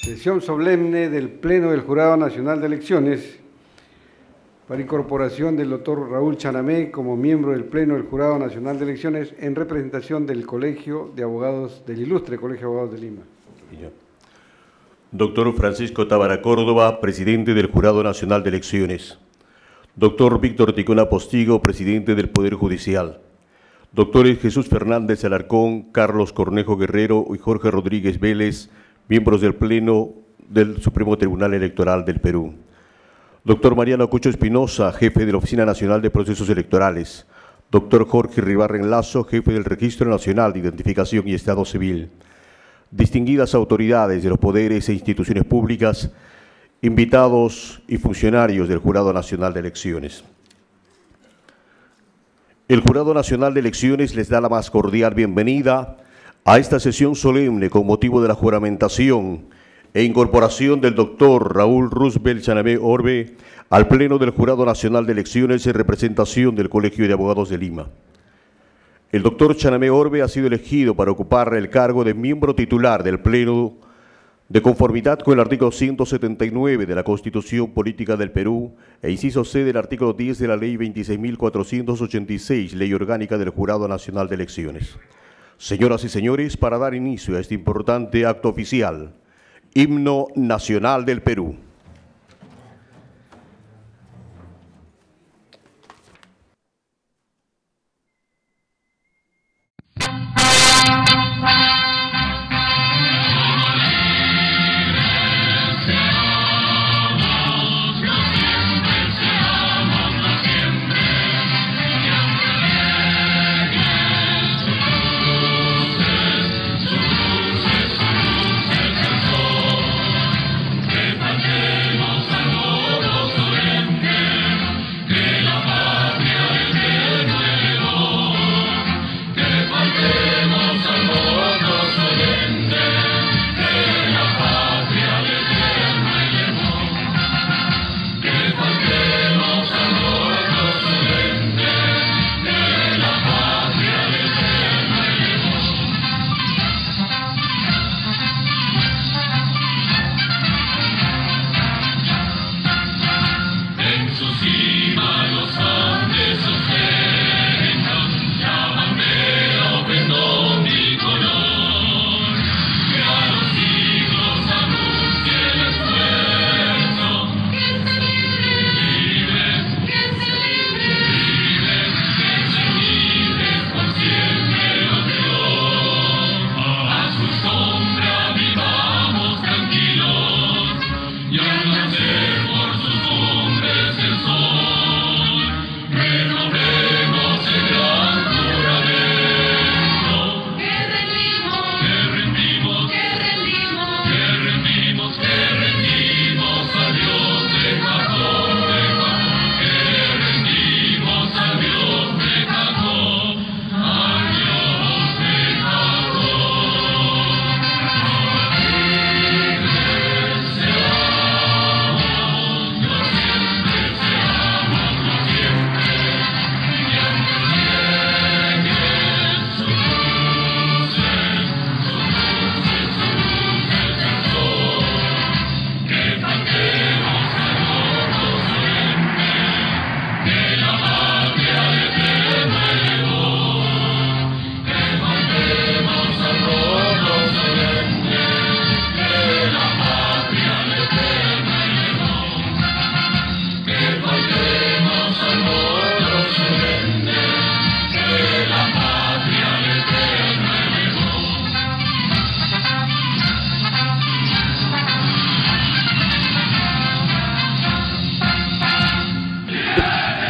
Sesión solemne del Pleno del Jurado Nacional de Elecciones para incorporación del doctor Raúl Chanamé como miembro del Pleno del Jurado Nacional de Elecciones en representación del Colegio de Abogados, del Ilustre Colegio de Abogados de Lima. Doctor Francisco Tábara Córdoba, presidente del Jurado Nacional de Elecciones. Doctor Víctor Ticona Postigo, presidente del Poder Judicial. Doctores Jesús Fernández Alarcón, Carlos Cornejo Guerrero y Jorge Rodríguez Vélez, miembros del Pleno del Supremo Tribunal Electoral del Perú. Doctor Mariano Cucho Espinosa, jefe de la Oficina Nacional de Procesos Electorales. Doctor Jorge Ribarren Lazo, jefe del Registro Nacional de Identificación y Estado Civil. Distinguidas autoridades de los poderes e instituciones públicas, invitados y funcionarios del Jurado Nacional de Elecciones. El Jurado Nacional de Elecciones les da la más cordial bienvenida a esta sesión solemne con motivo de la juramentación e incorporación del doctor Raúl Roosevelt Chanamé Orbe al Pleno del Jurado Nacional de Elecciones en representación del Colegio de Abogados de Lima. El doctor Chanamé Orbe ha sido elegido para ocupar el cargo de miembro titular del Pleno de conformidad con el artículo 179 de la Constitución Política del Perú e inciso C del artículo 10 de la Ley 26.486, Ley Orgánica del Jurado Nacional de Elecciones. Señoras y señores, para dar inicio a este importante acto oficial, Himno Nacional del Perú.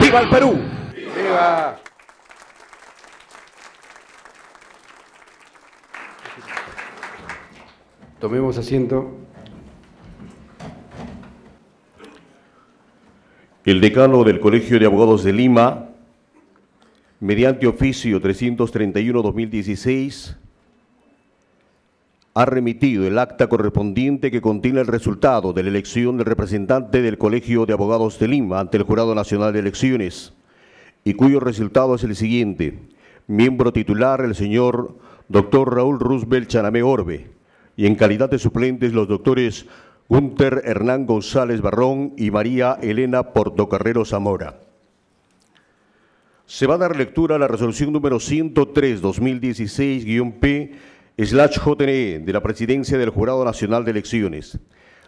¡Viva el Perú! ¡Viva! Tomemos asiento. El decano del Colegio de Abogados de Lima, mediante oficio 331/2016, ha remitido el acta correspondiente que contiene el resultado de la elección del representante del Colegio de Abogados de Lima ante el Jurado Nacional de Elecciones, y cuyo resultado es el siguiente. Miembro titular, el señor Dr. Raúl Roosevelt Chanamé Orbe. y en calidad de suplentes los doctores Gunter Hernán González Barrón y María Elena Portocarrero Zamora. Se va a dar lectura a la resolución número 103-2016-P/JNE de la Presidencia del Jurado Nacional de Elecciones.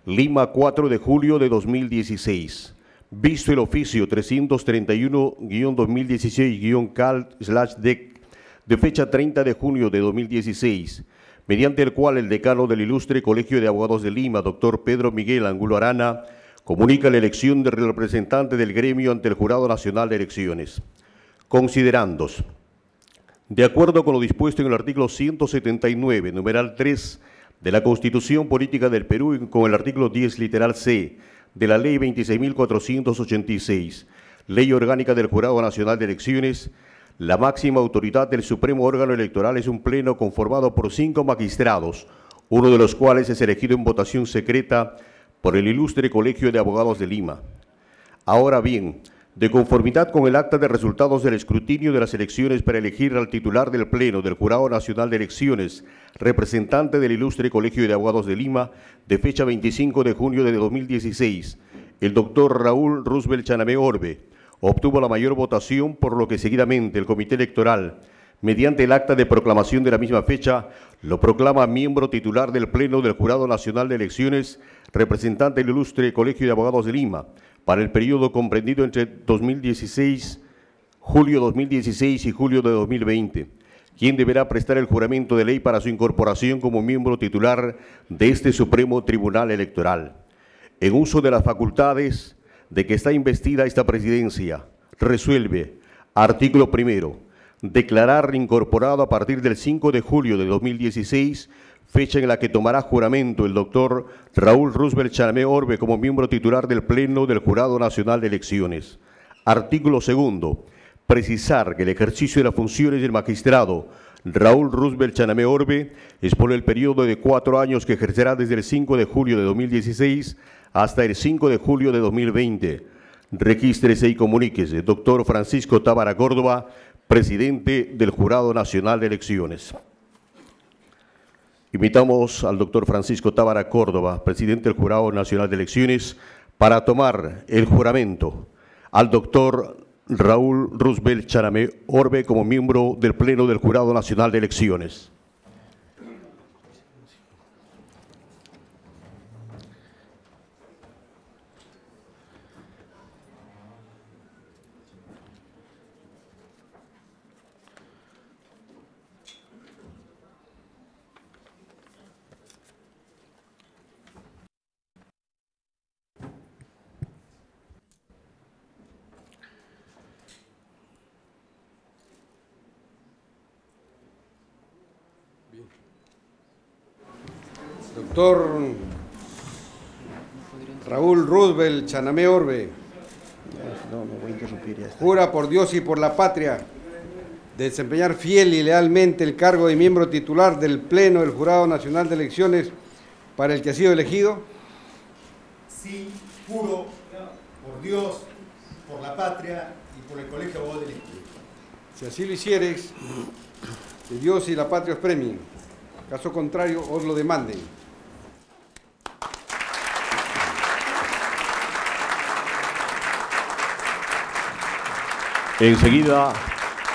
Lima, 4 de julio de 2016. Visto el oficio 331-2016-CAL/DEC de fecha 30 de junio de 2016, mediante el cual el decano del Ilustre Colegio de Abogados de Lima, doctor Pedro Miguel Angulo Arana, comunica la elección del representante del gremio ante el Jurado Nacional de Elecciones. Considerandos. De acuerdo con lo dispuesto en el artículo 179, numeral 3 de la Constitución Política del Perú y con el artículo 10, literal C, de la Ley 26.486, Ley Orgánica del Jurado Nacional de Elecciones, la máxima autoridad del supremo órgano electoral es un pleno conformado por 5 magistrados, uno de los cuales es elegido en votación secreta por el Ilustre Colegio de Abogados de Lima. Ahora bien, de conformidad con el acta de resultados del escrutinio de las elecciones para elegir al titular del Pleno del Jurado Nacional de Elecciones, representante del Ilustre Colegio de Abogados de Lima, de fecha 25 de junio de 2016, el doctor Raúl Roosevelt Chanamé Orbe, obtuvo la mayor votación, por lo que seguidamente el Comité Electoral, mediante el acta de proclamación de la misma fecha, lo proclama miembro titular del Pleno del Jurado Nacional de Elecciones, representante del Ilustre Colegio de Abogados de Lima, para el periodo comprendido entre julio 2016 y julio de 2020, quien deberá prestar el juramento de ley para su incorporación como miembro titular de este Supremo Tribunal Electoral. En uso de las facultades de que está investida esta presidencia, resuelve, artículo primero, declarar incorporado a partir del 5 de julio de 2016, fecha en la que tomará juramento el doctor Raúl Roosevelt Chanamé Orbe como miembro titular del Pleno del Jurado Nacional de Elecciones. Artículo segundo, precisar que el ejercicio de las funciones del magistrado Raúl Roosevelt Chanamé Orbe es por el periodo de 4 años que ejercerá desde el 5 de julio de 2016 hasta el 5 de julio de 2020. Regístrese y comuníquese. Doctor Francisco Tábara Córdoba, presidente del Jurado Nacional de Elecciones. Invitamos al doctor Francisco Tábara Córdoba, presidente del Jurado Nacional de Elecciones, para tomar el juramento al doctor Raúl Roosevelt Chanamé Orbe como miembro del Pleno del Jurado Nacional de Elecciones. Doctor Raúl Roosevelt Chanamé Orbe, jura por Dios y por la patria desempeñar fiel y lealmente el cargo de miembro titular del Pleno del Jurado Nacional de Elecciones para el que ha sido elegido. Sí, juro por Dios, por la patria y por el Colegio de Abogados de Lima. Si así lo hiciereis, que Dios y la patria os premien. Caso contrario, os lo demanden. Enseguida,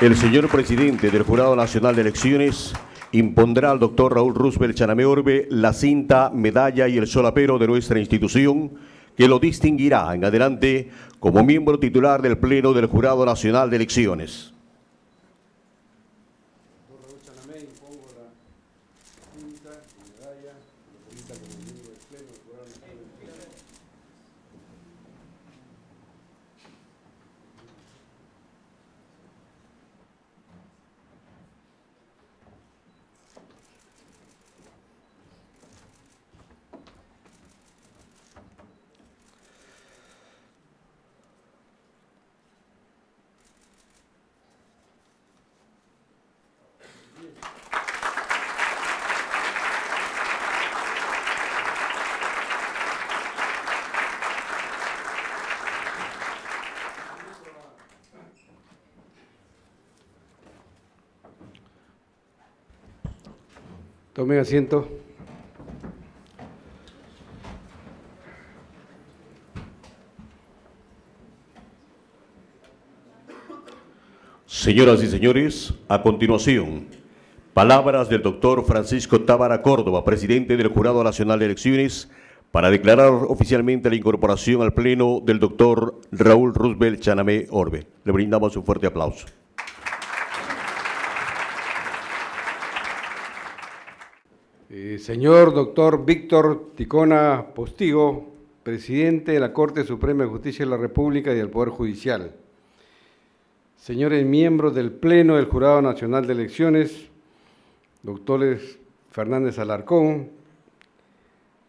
el señor presidente del Jurado Nacional de Elecciones impondrá al doctor Raúl Roosevelt Chanamé Orbe la cinta, medalla y el solapero de nuestra institución, que lo distinguirá en adelante como miembro titular del Pleno del Jurado Nacional de Elecciones. Tomen asiento. Señoras y señores, a continuación, palabras del doctor Francisco Tábara Córdoba, presidente del Jurado Nacional de Elecciones, para declarar oficialmente la incorporación al Pleno del doctor Raúl Roosevelt Chanamé Orbe. Le brindamos un fuerte aplauso. Señor doctor Víctor Ticona Postigo, presidente de la Corte Suprema de Justicia de la República y del Poder Judicial. Señores miembros del Pleno del Jurado Nacional de Elecciones, doctores Fernández Alarcón,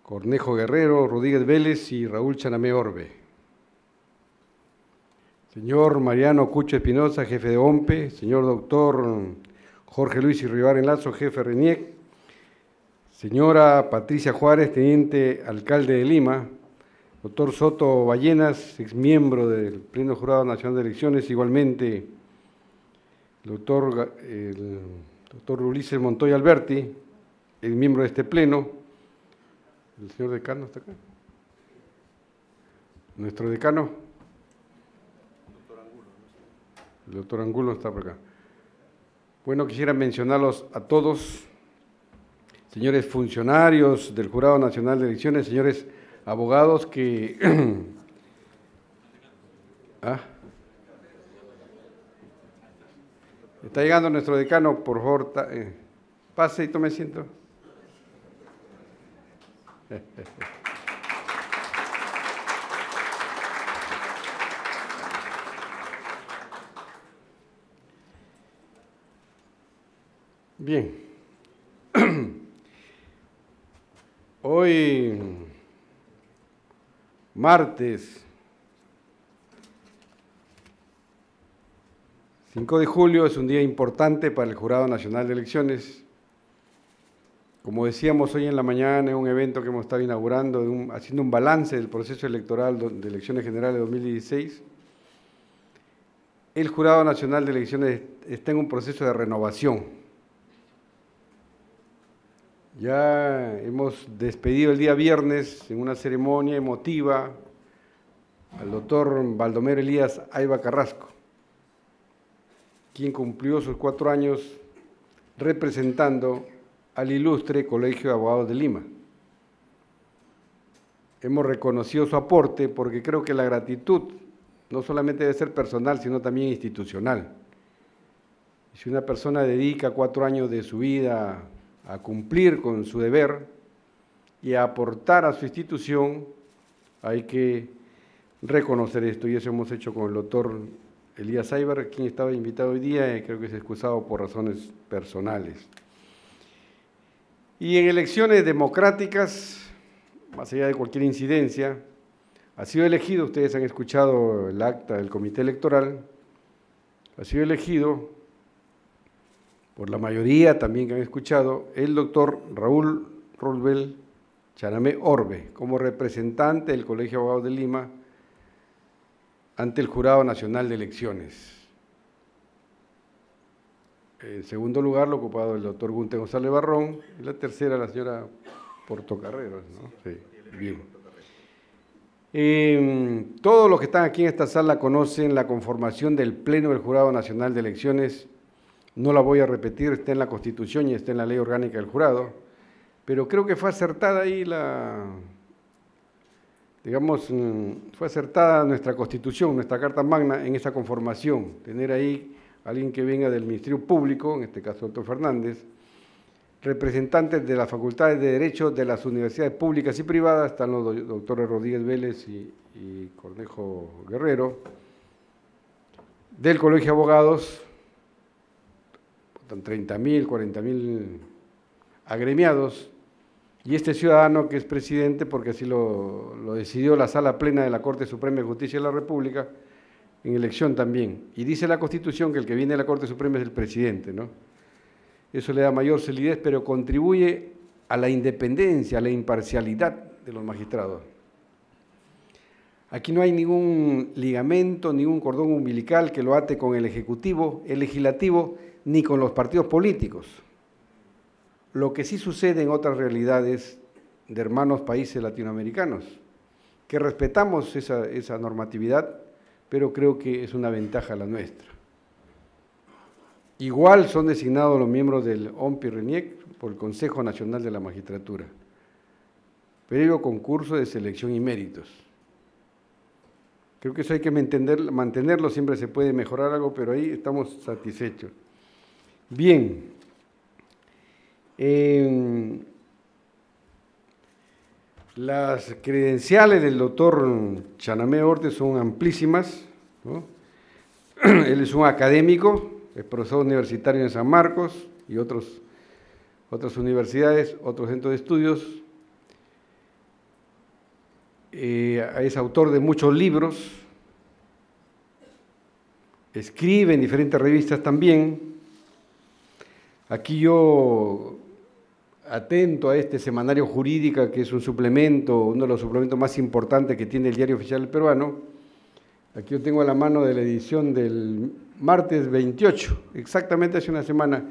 Cornejo Guerrero, Rodríguez Vélez y Raúl Chanamé Orbe. Señor Mariano Cucho Espinosa, jefe de OMPE, señor doctor Jorge Luis Irribarren Lazo, jefe RENIEC, señora Patricia Juárez, teniente alcalde de Lima, doctor Soto Ballenas, exmiembro del Pleno Jurado Nacional de Elecciones, igualmente el doctor Ulises Montoya Alberti, el miembro de este pleno. ¿El señor decano está acá? ¿Nuestro decano? El doctor Angulo está por acá. Bueno, quisiera mencionarlos a todos, señores funcionarios del Jurado Nacional de Elecciones, señores abogados que... Está llegando nuestro decano, por favor, pase y tome asiento. Bien. Hoy, martes 5 de julio, es un día importante para el Jurado Nacional de Elecciones. Como decíamos hoy en la mañana, en un evento que hemos estado inaugurando, haciendo un balance del proceso electoral de elecciones generales de 2016, el Jurado Nacional de Elecciones está en un proceso de renovación. Ya hemos despedido el día viernes en una ceremonia emotiva al doctor Baldomero Elías Ayba Carrasco, quien cumplió sus 4 años representando al ilustre Colegio de Abogados de Lima. Hemos reconocido su aporte porque creo que la gratitud no solamente debe ser personal, sino también institucional. Si una persona dedica 4 años de su vida a cumplir con su deber y a aportar a su institución, hay que reconocer esto, y eso hemos hecho con el doctor Elías Aybar, quien estaba invitado hoy día y creo que es excusado por razones personales. Y en elecciones democráticas, más allá de cualquier incidencia, ha sido elegido, ustedes han escuchado el acta del Comité Electoral, ha sido elegido por la mayoría también que han escuchado, el doctor Raúl Roosevelt Chanamé Orbe, como representante del Colegio de Abogados de Lima ante el Jurado Nacional de Elecciones. En segundo lugar, lo ha ocupado el doctor Gunter González Barrón, y la tercera, la señora Portocarrero, ¿no? Sí, bien. Todos los que están aquí en esta sala conocen la conformación del Pleno del Jurado Nacional de Elecciones. No la voy a repetir, está en la Constitución y está en la Ley Orgánica del Jurado, pero creo que fue acertada ahí fue acertada nuestra Constitución, nuestra Carta Magna en esa conformación, tener ahí alguien que venga del Ministerio Público, en este caso el doctor Fernández, representantes de las facultades de Derecho de las universidades públicas y privadas, están los doctores Rodríguez Vélez y Cornejo Guerrero, del Colegio de Abogados, 30.000, 40.000 agremiados, y este ciudadano que es presidente, porque así lo decidió la Sala Plena de la Corte Suprema de Justicia de la República, en elección también. Y dice la Constitución que el que viene de la Corte Suprema es el presidente, ¿no? Eso le da mayor solidez, pero contribuye a la independencia, a la imparcialidad de los magistrados. Aquí no hay ningún ligamento, ningún cordón umbilical que lo ate con el Ejecutivo, el Legislativo, ni con los partidos políticos. Lo que sí sucede en otras realidades de hermanos países latinoamericanos, que respetamos esa normatividad, pero creo que es una ventaja la nuestra. Igual son designados los miembros del OMPI-RENIEC por el Consejo Nacional de la Magistratura, previo concurso de selección y méritos. Creo que eso hay que mantenerlo, siempre se puede mejorar algo, pero ahí estamos satisfechos. Bien. Las credenciales del doctor Chanamé Orte son amplísimas, ¿no? Él es un académico, es profesor universitario en San Marcos y otras universidades, otros centros de estudios. Es autor de muchos libros, escribe en diferentes revistas también. Aquí yo, atento a este semanario Jurídica, que es un suplemento, uno de los suplementos más importantes que tiene el Diario Oficial Peruano. Aquí yo tengo a la mano de la edición del martes 28, exactamente hace una semana.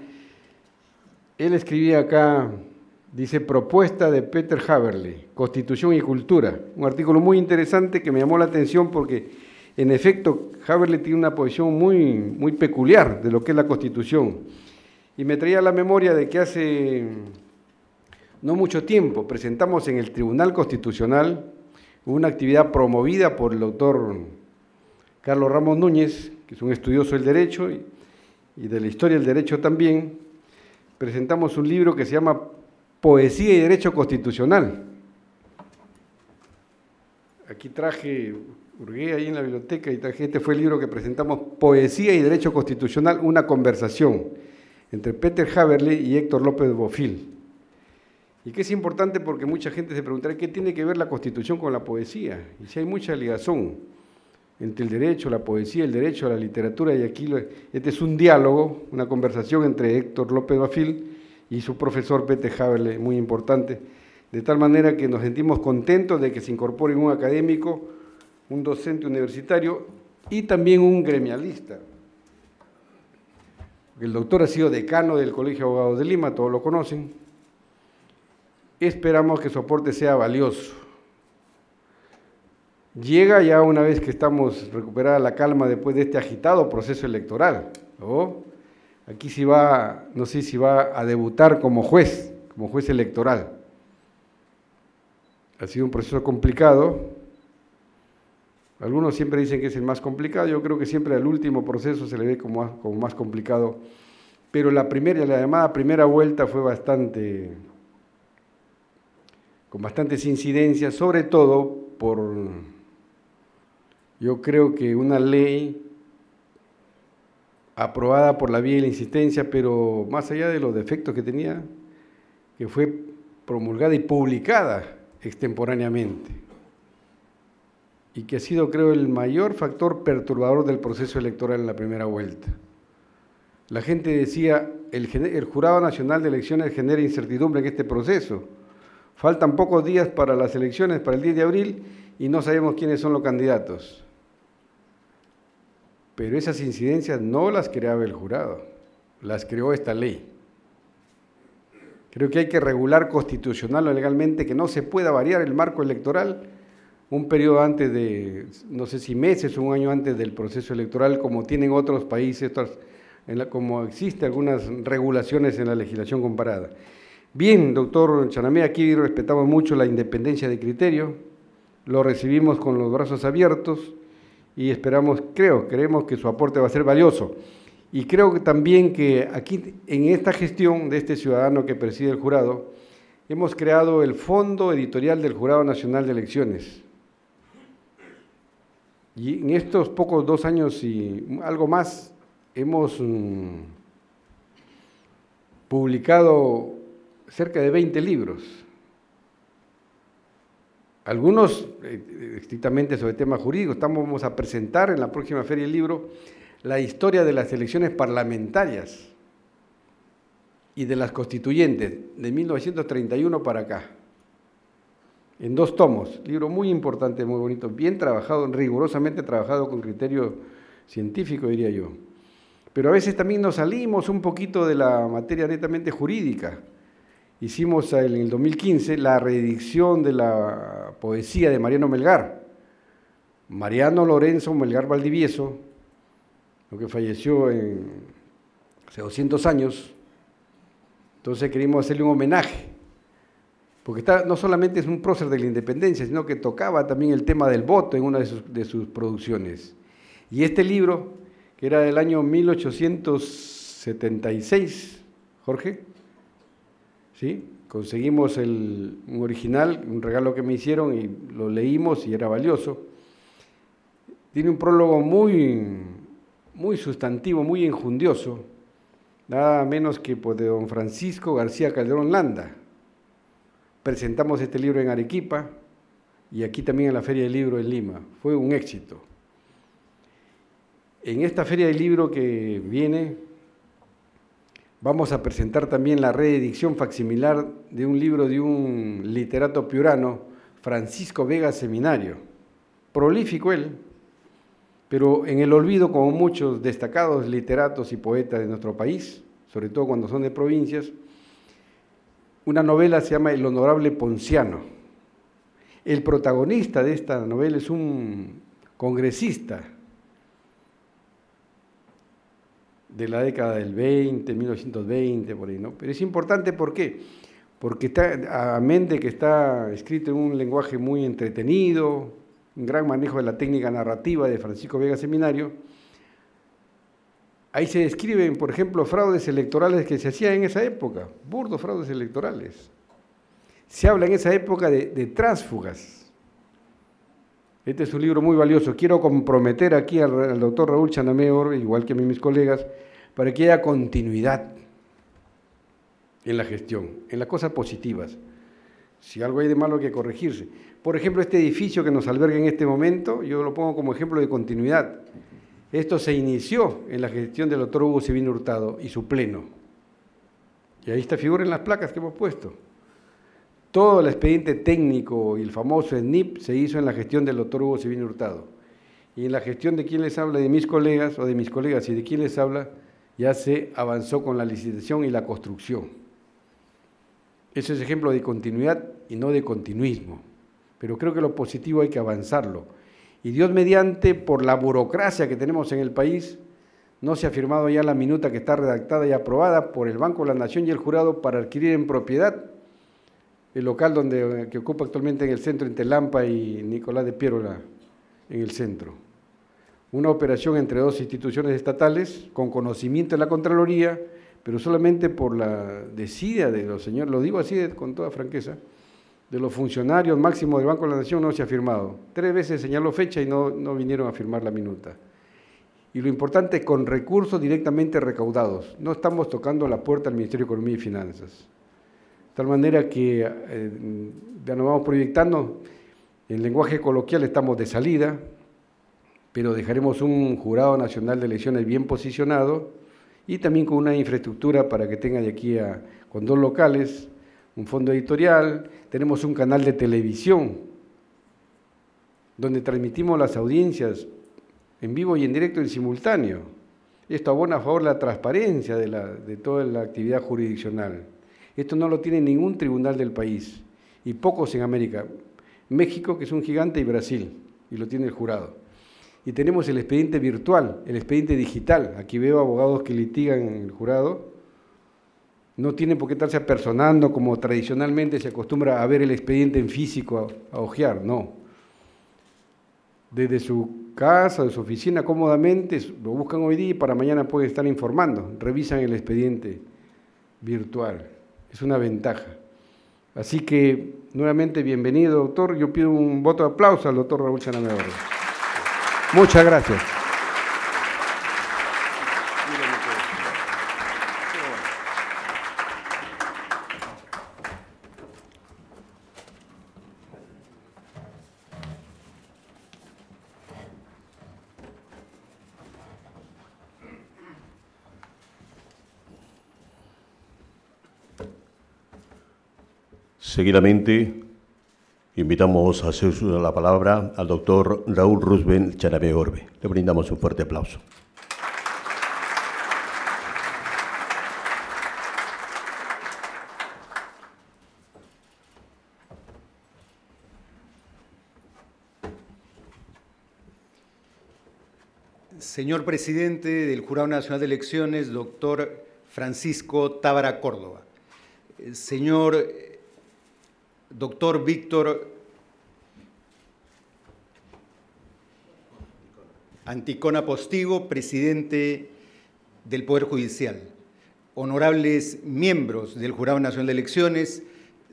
Él escribía acá, dice, propuesta de Peter Haberle, Constitución y Cultura. Un artículo muy interesante que me llamó la atención porque, en efecto, Haberle tiene una posición muy peculiar de lo que es la Constitución. Y me traía a la memoria de que hace no mucho tiempo presentamos en el Tribunal Constitucional una actividad promovida por el doctor Carlos Ramos Núñez, que es un estudioso del derecho y de la historia del derecho también. Presentamos un libro que se llama Poesía y Derecho Constitucional. Aquí hurgué ahí en la biblioteca y traje, este fue el libro que presentamos, Poesía y Derecho Constitucional, una conversación entre Peter Haberle y Héctor López Bofill. Y que es importante porque mucha gente se preguntará qué tiene que ver la Constitución con la poesía. Y si hay mucha ligación entre el derecho, la poesía, el derecho, la literatura, y aquí este es un diálogo, una conversación entre Héctor López Bofill y su profesor Peter Haberle, muy importante, de tal manera que nos sentimos contentos de que se incorpore un académico, un docente universitario y también un gremialista. El doctor ha sido decano del Colegio de Abogados de Lima, todos lo conocen. Esperamos que su aporte sea valioso. Llega ya una vez que estamos recuperada la calma después de este agitado proceso electoral, ¿no? Aquí sí va, no sé si va a debutar como juez electoral. Ha sido un proceso complicado. Algunos siempre dicen que es el más complicado, yo creo que siempre al último proceso se le ve como más complicado, pero la llamada primera vuelta fue con bastantes incidencias, sobre todo yo creo que una ley aprobada por la vía de la insistencia, pero más allá de los defectos que tenía, que fue promulgada y publicada extemporáneamente, y que ha sido, creo, el mayor factor perturbador del proceso electoral en la primera vuelta. La gente decía, el Jurado Nacional de Elecciones genera incertidumbre en este proceso. Faltan pocos días para las elecciones, para el 10 de abril, y no sabemos quiénes son los candidatos. Pero esas incidencias no las creaba el jurado, las creó esta ley. Creo que hay que regular constitucional o legalmente que no se pueda variar el marco electoral un periodo antes de, no sé si meses o un año antes del proceso electoral, como tienen otros países, como existen algunas regulaciones en la legislación comparada. Bien, doctor Chanamé, aquí respetamos mucho la independencia de criterio, lo recibimos con los brazos abiertos y creemos que su aporte va a ser valioso. Y creo que también que aquí, en esta gestión de este ciudadano que preside el jurado, hemos creado el Fondo Editorial del Jurado Nacional de Elecciones. Y en estos pocos 2 años y algo más, hemos publicado cerca de 20 libros. Algunos estrictamente sobre temas jurídicos. Vamos a presentar en la próxima Feria del Libro la historia de las elecciones parlamentarias y de las constituyentes de 1931 para acá, en 2 tomos, libro muy importante, muy bonito, bien trabajado, rigurosamente trabajado con criterio científico, diría yo. Pero a veces también nos salimos un poquito de la materia netamente jurídica. Hicimos en el 2015 la reedición de la poesía de Mariano Melgar. Mariano Lorenzo Melgar Valdivieso, lo que falleció hace 200 años. Entonces queríamos hacerle un homenaje, porque no solamente es un prócer de la independencia, sino que tocaba también el tema del voto en una de sus producciones. Y este libro, que era del año 1876, Jorge, ¿sí? Conseguimos un original, un regalo que me hicieron y lo leímos y era valioso. Tiene un prólogo muy sustantivo, muy enjundioso, nada menos que de don Francisco García Calderón Landa. Presentamos este libro en Arequipa y aquí también en la Feria del Libro en Lima. Fue un éxito. En esta Feria del Libro que viene, vamos a presentar también la reedición facsimilar de un libro de un literato piurano, Francisco Vega Seminario. Prolífico él, pero en el olvido como muchos destacados literatos y poetas de nuestro país, sobre todo cuando son de provincias. Una novela se llama El Honorable Ponciano. El protagonista de esta novela es un congresista de la década del 20, 1920, por ahí, ¿no? Pero es importante, ¿por qué? Porque amén de que está escrito en un lenguaje muy entretenido, un gran manejo de la técnica narrativa de Francisco Vega Seminario. Ahí se describen, por ejemplo, fraudes electorales que se hacían en esa época, burdos fraudes electorales. Se habla en esa época de tránsfugas. Este es un libro muy valioso. Quiero comprometer aquí al doctor Raúl Chanamé Orbe, igual que a mis colegas, para que haya continuidad en la gestión, en las cosas positivas. Si algo hay de malo hay que corregirse. Por ejemplo, este edificio que nos alberga en este momento, yo lo pongo como ejemplo de continuidad. Esto se inició en la gestión del doctor Hugo Sevino Hurtado y su pleno. Y ahí está, figura en las placas que hemos puesto. Todo el expediente técnico y el famoso ENIP se hizo en la gestión del doctor Hugo Sevino Hurtado. Y en la gestión de quien les habla, de mis colegas, o de mis colegas y de quien les habla, ya se avanzó con la licitación y la construcción. Ese es ejemplo de continuidad y no de continuismo. Pero creo que lo positivo hay que avanzarlo. Y Dios mediante, por la burocracia que tenemos en el país, no se ha firmado ya la minuta que está redactada y aprobada por el Banco de la Nación y el jurado para adquirir en propiedad el local que ocupa actualmente en el centro entre Lampa y Nicolás de Piérola, en el centro. Una operación entre dos instituciones estatales con conocimiento de la Contraloría, pero solamente por la desidia de los señores, lo digo así con toda franqueza, de los funcionarios máximos del Banco de la Nación no se ha firmado. 3 veces señaló fecha y no vinieron a firmar la minuta. Y lo importante es con recursos directamente recaudados. No estamos tocando la puerta al Ministerio de Economía y Finanzas. De tal manera que ya nos vamos proyectando, en lenguaje coloquial estamos de salida, pero dejaremos un jurado nacional de elecciones bien posicionado y también con una infraestructura para que tenga de aquí con 2 locales, un fondo editorial, tenemos un canal de televisión donde transmitimos las audiencias en vivo y en directo en simultáneo. Esto abona a favor de la transparencia de toda la actividad jurisdiccional. Esto no lo tiene ningún tribunal del país y pocos en América. México, que es un gigante, y Brasil, y lo tiene el jurado. Y tenemos el expediente virtual, el expediente digital. Aquí veo abogados que litigan en el jurado. No tienen por qué estarse apersonando como tradicionalmente se acostumbra a ver el expediente en físico, a hojear, no. Desde su casa, de su oficina, cómodamente, lo buscan hoy día y para mañana pueden estar informando. Revisan el expediente virtual. Es una ventaja. Así que, nuevamente, bienvenido, doctor. Yo pido un voto de aplauso al doctor Raúl Chanamé Orbe. Muchas gracias. Seguidamente, invitamos a hacer uso de la palabra al doctor Raúl Roosevelt Chanamé Orbe. Le brindamos un fuerte aplauso. Señor presidente del Jurado Nacional de Elecciones, doctor Francisco Tábara Córdoba. Señor doctor Víctor Anticona Postigo, presidente del Poder Judicial. Honorables miembros del Jurado Nacional de Elecciones,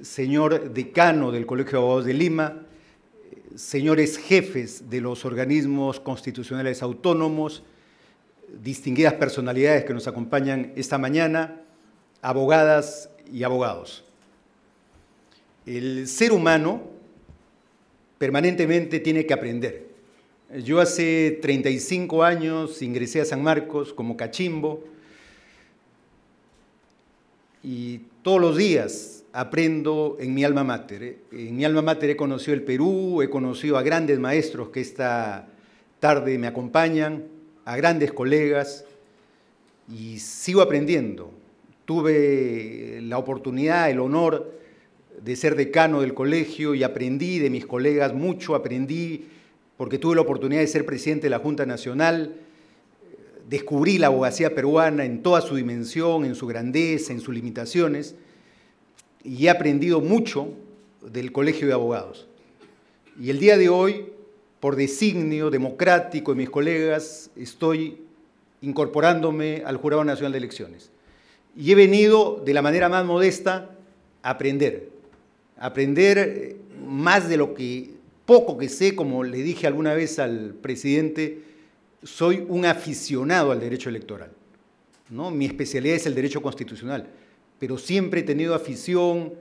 señor decano del Colegio de Abogados de Lima, señores jefes de los organismos constitucionales autónomos, distinguidas personalidades que nos acompañan esta mañana, abogadas y abogados. El ser humano permanentemente tiene que aprender. Yo hace 35 años ingresé a San Marcos como cachimbo y todos los días aprendo en mi alma mater. En mi alma mater he conocido el Perú, he conocido a grandes maestros que esta tarde me acompañan, a grandes colegas y sigo aprendiendo. Tuve la oportunidad, el honor de ser decano del colegio y aprendí de mis colegas mucho, aprendí porque tuve la oportunidad de ser presidente de la Junta Nacional, descubrí la abogacía peruana en toda su dimensión, en su grandeza, en sus limitaciones, y he aprendido mucho del Colegio de Abogados. Y el día de hoy, por designio democrático de mis colegas, estoy incorporándome al Jurado Nacional de Elecciones. Y he venido, de la manera más modesta, a aprender más de lo que poco que sé, como le dije alguna vez al presidente, soy un aficionado al derecho electoral, ¿no? Mi especialidad es el derecho constitucional, pero siempre he tenido afición,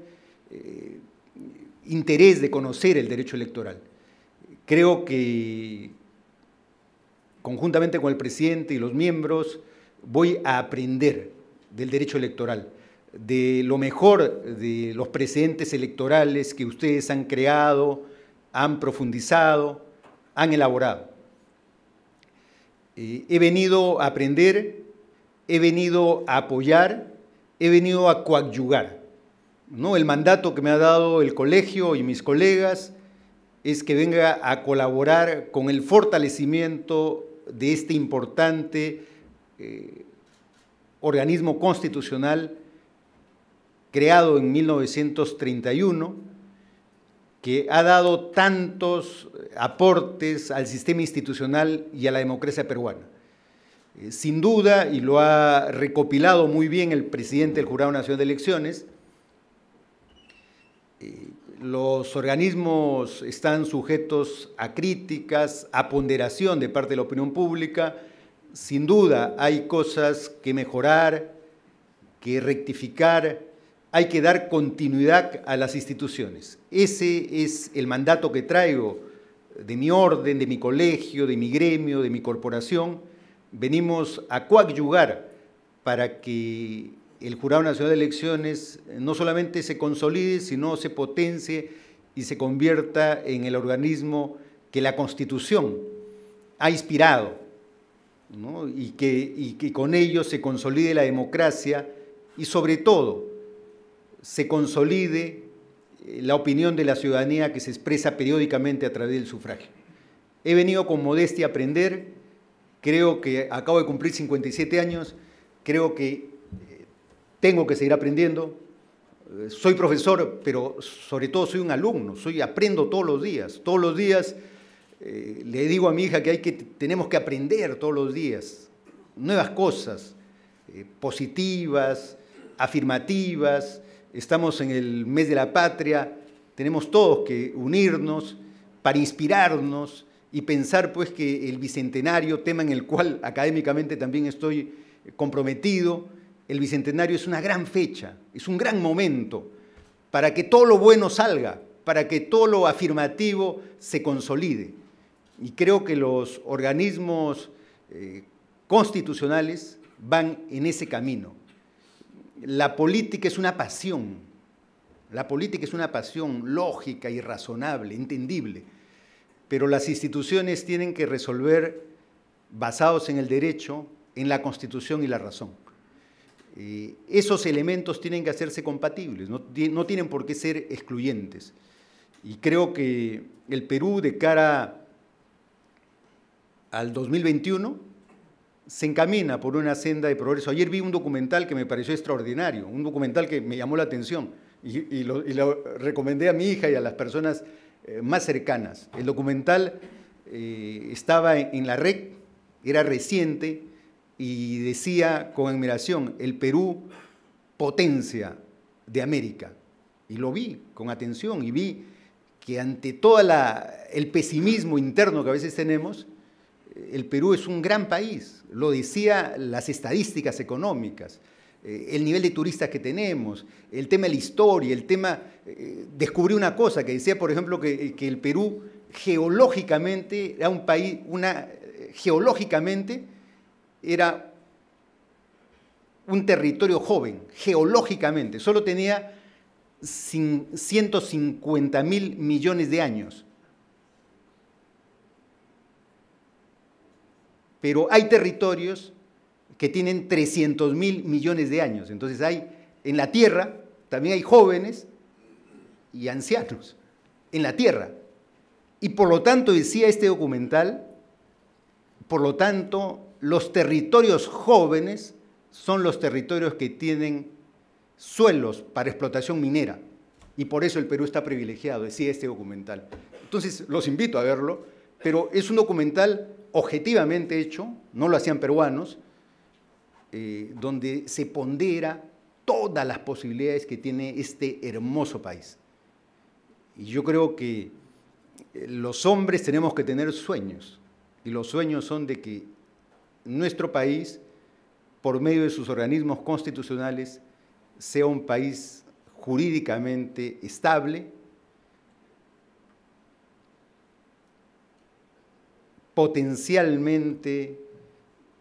interés de conocer el derecho electoral. Creo que, conjuntamente con el presidente y los miembros, voy a aprender del derecho electoral, de lo mejor de los precedentes electorales que ustedes han creado, han profundizado, han elaborado. He venido a aprender, he venido a apoyar, he venido a coadyuvar, ¿no? El mandato que me ha dado el colegio y mis colegas es que venga a colaborar con el fortalecimiento de este importante organismo constitucional creado en 1931, que ha dado tantos aportes al sistema institucional y a la democracia peruana. Sin duda, y lo ha recopilado muy bien el presidente del Jurado Nacional de Elecciones, los organismos están sujetos a críticas, a ponderación de parte de la opinión pública. Sin duda, hay cosas que mejorar, que rectificar, hay que dar continuidad a las instituciones. Ese es el mandato que traigo de mi orden, de mi colegio, de mi gremio, de mi corporación. Venimos a coadyuvar para que el Jurado Nacional de Elecciones no solamente se consolide, sino se potencie y se convierta en el organismo que la Constitución ha inspirado, ¿no? y que con ello se consolide la democracia y, sobre todo, se consolide la opinión de la ciudadanía que se expresa periódicamente a través del sufragio. He venido con modestia a aprender, creo que acabo de cumplir 57 años, creo que tengo que seguir aprendiendo. Soy profesor, pero sobre todo soy un alumno, aprendo todos los días. Todos los días le digo a mi hija que tenemos que aprender todos los días nuevas cosas, positivas, afirmativas. Estamos en el mes de la patria, tenemos todos que unirnos para inspirarnos y pensar pues que el Bicentenario, tema en el cual académicamente también estoy comprometido, el Bicentenario es una gran fecha, es un gran momento para que todo lo bueno salga, para que todo lo afirmativo se consolide. Y creo que los organismos constitucionales van en ese camino. La política es una pasión lógica y razonable, entendible, pero las instituciones tienen que resolver basados en el derecho, en la Constitución y la razón. Esos elementos tienen que hacerse compatibles, no tienen por qué ser excluyentes. Y creo que el Perú, de cara al 2021, se encamina por una senda de progreso. Ayer vi un documental que me pareció extraordinario, un documental que me llamó la atención y lo recomendé a mi hija y a las personas más cercanas. El documental estaba en la red, era reciente y decía con admiración, el Perú, potencia de América. Y lo vi con atención y vi que ante todo el pesimismo interno que a veces tenemos, el Perú es un gran país, lo decía las estadísticas económicas, el nivel de turistas que tenemos, el tema de la historia, el tema, descubrí una cosa que decía, por ejemplo, que el Perú geológicamente era un país, geológicamente era un territorio joven, geológicamente, solo tenía 150.000 millones de años. Pero hay territorios que tienen 300.000 millones de años. Entonces en la Tierra también hay jóvenes y ancianos, en la Tierra. Y por lo tanto, decía este documental, por lo tanto, los territorios jóvenes son los territorios que tienen suelos para explotación minera. Y por eso el Perú está privilegiado, decía este documental. Entonces, los invito a verlo, pero es un documental objetivamente hecho, no lo hacían peruanos, donde se pondera todas las posibilidades que tiene este hermoso país. Y yo creo que los hombres tenemos que tener sueños, y los sueños son de que nuestro país, por medio de sus organismos constitucionales, sea un país jurídicamente estable, potencialmente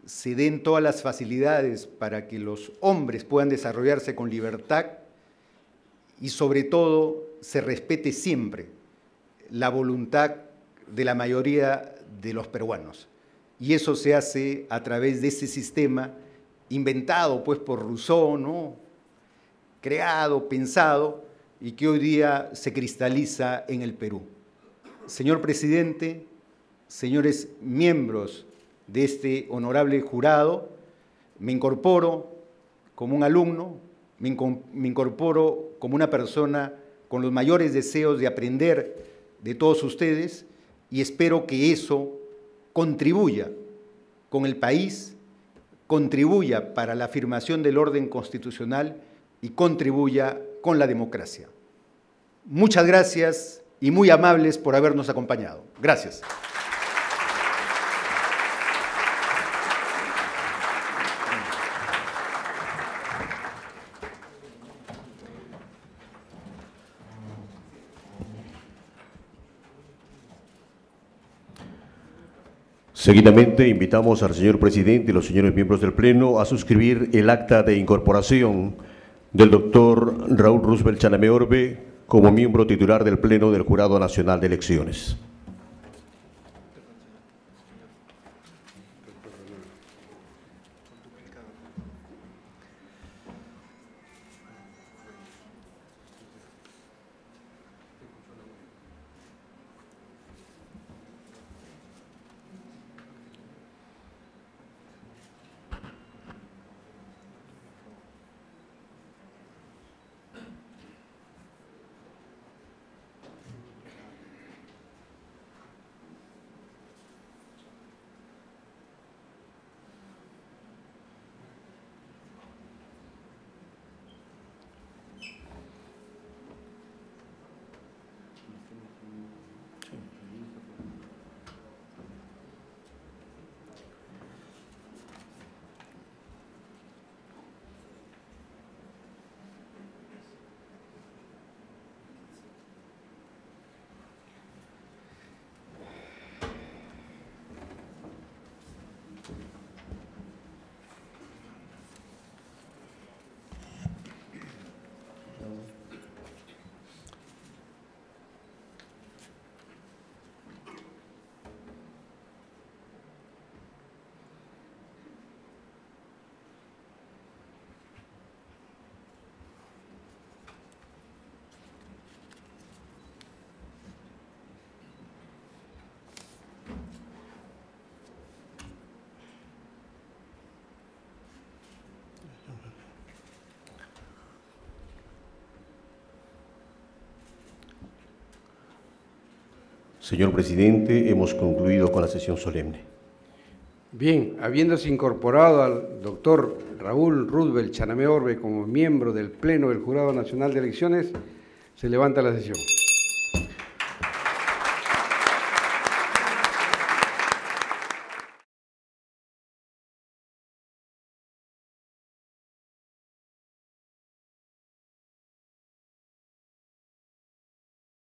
se den todas las facilidades para que los hombres puedan desarrollarse con libertad y sobre todo se respete siempre la voluntad de la mayoría de los peruanos. Y eso se hace a través de ese sistema inventado pues por Rousseau, ¿no? Creado, pensado y que hoy día se cristaliza en el Perú. Señor presidente, señores miembros de este honorable jurado, me incorporo como un alumno, me incorporo como una persona con los mayores deseos de aprender de todos ustedes y espero que eso contribuya con el país, contribuya para la afirmación del orden constitucional y contribuya con la democracia. Muchas gracias y muy amables por habernos acompañado. Gracias. Seguidamente, invitamos al señor presidente y los señores miembros del Pleno a suscribir el acta de incorporación del doctor Raúl Roosevelt Chanamé Orbe como miembro titular del Pleno del Jurado Nacional de Elecciones. Señor presidente, hemos concluido con la sesión solemne. Bien, habiéndose incorporado al doctor Raúl Roosevelt Chanamé Orbe como miembro del Pleno del Jurado Nacional de Elecciones, se levanta la sesión.